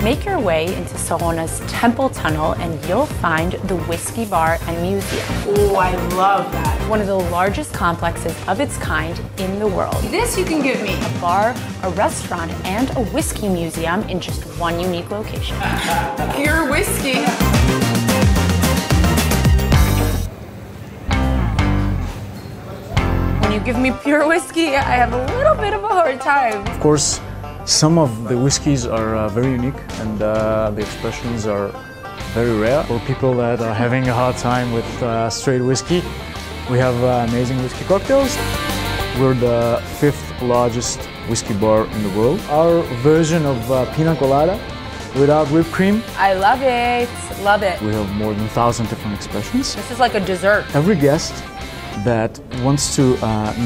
Make your way into Sahona's Temple Tunnel and you'll find the Whiskey Bar and Museum. Oh, I love that. One of the largest complexes of its kind in the world. This you can give me. A bar, a restaurant, and a whiskey museum in just one unique location. Pure whiskey. When you give me pure whiskey, I have a little bit of a hard time. Of course, some of the whiskeys are very unique and the expressions are very rare. For people that are having a hard time with straight whiskey, we have amazing whiskey cocktails. We're the 5th largest whiskey bar in the world. Our version of pina colada without whipped cream. I love it, love it. We have more than 1,000 different expressions. This is like a dessert. Every guest that wants to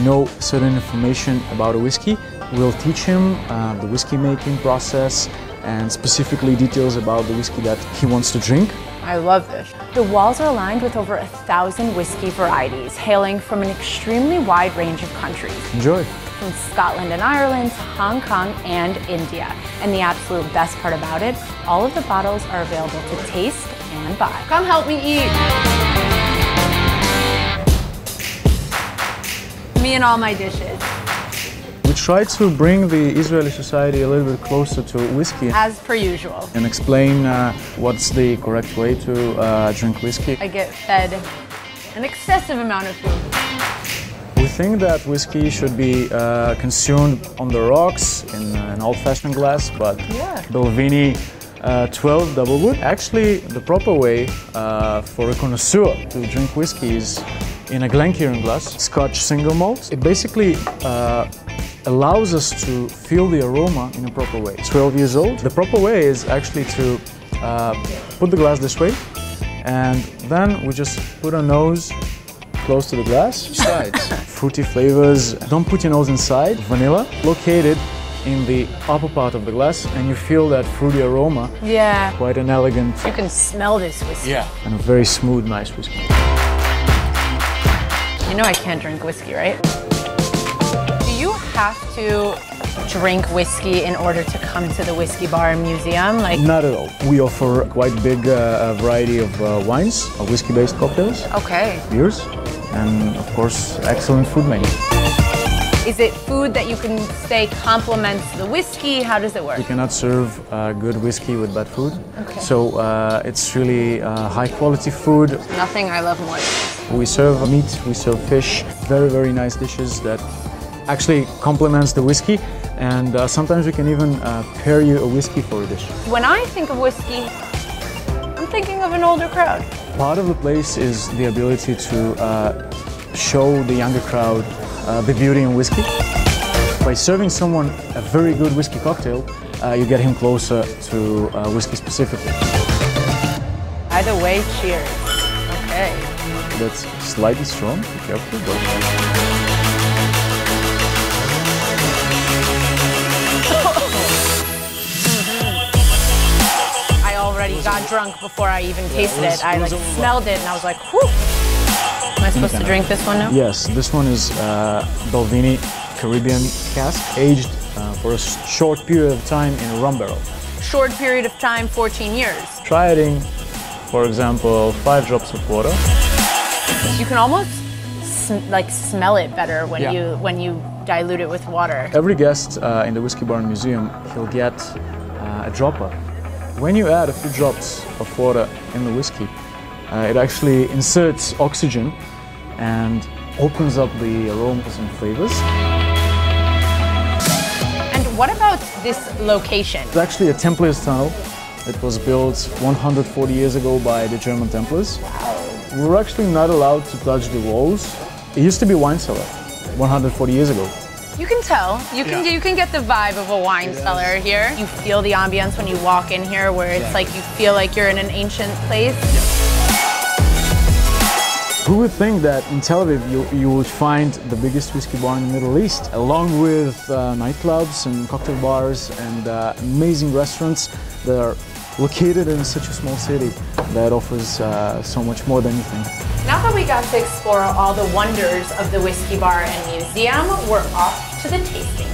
know certain information about a whiskey, we'll teach him the whiskey making process and specifically details about the whiskey that he wants to drink. I love this. The walls are lined with over 1,000 whiskey varieties, hailing from an extremely wide range of countries. Enjoy. From Scotland and Ireland to Hong Kong and India. And the absolute best part about it, all of the bottles are available to taste and buy. Come help me eat. Me and all my dishes. We try to bring the Israeli society a little bit closer to whiskey. As per usual. And explain what's the correct way to drink whiskey. I get fed an excessive amount of food. We think that whiskey should be consumed on the rocks in an old-fashioned glass, but Belvini 12 double wood. Actually, the proper way for a connoisseur to drink whiskey is in a Glencairn glass, Scotch single malt. It basically allows us to feel the aroma in a proper way. 12 years old. The proper way is actually to put the glass this way, and then we just put our nose close to the glass. Sides. Fruity flavors. Don't put your nose inside. Vanilla. Located in the upper part of the glass, and you feel that fruity aroma. Yeah. Quite an elegant. You can smell this whiskey. Yeah. And a very smooth, nice whiskey. You know I can't drink whiskey, right? Do you have to drink whiskey in order to come to the Whiskey Bar and Museum? Like, not at all. We offer quite big variety of wines, whiskey-based cocktails. Okay. Beers, and of course, excellent food menu. Is it food that you can say complements the whiskey? How does it work? You cannot serve good whiskey with bad food. Okay. So it's really high-quality food. Nothing I love more. We serve meat, we serve fish, very, very nice dishes that actually complements the whiskey, and sometimes we can even pair you a whiskey for a dish. When I think of whiskey, I'm thinking of an older crowd. Part of the place is the ability to show the younger crowd the beauty in whiskey. By serving someone a very good whiskey cocktail, you get him closer to whiskey specifically. Either way, cheers. Okay. That's slightly strong, be careful. But... I already got drunk before I even tasted it. I smelled it and I was like, whew. Am I supposed to drink this one now? Yes, this one is Belvini Caribbean cask, aged for a short period of time in a rum barrel. Short period of time, 14 years. Try adding, for example, 5 drops of water. You can almost smell it better when you dilute it with water. Every guest in the Whiskey Bar and Museum, he'll get a dropper. When you add a few drops of water in the whiskey, it actually inserts oxygen and opens up the aromas and flavors. And what about this location? It's actually a Templars tunnel. It was built 140 years ago by the German Templars. Wow. We were actually not allowed to touch the walls. It used to be a wine cellar 140 years ago. You can tell. You can get the vibe of a wine cellar here. You feel the ambience when you walk in here, where it's like you feel like you're in an ancient place. Who would think that in Tel Aviv you would find the biggest whiskey bar in the Middle East, along with nightclubs and cocktail bars and amazing restaurants that are located in such a small city that offers so much more than anything. Now that we got to explore all the wonders of the Whiskey Bar and Museum, we're off to the tasting.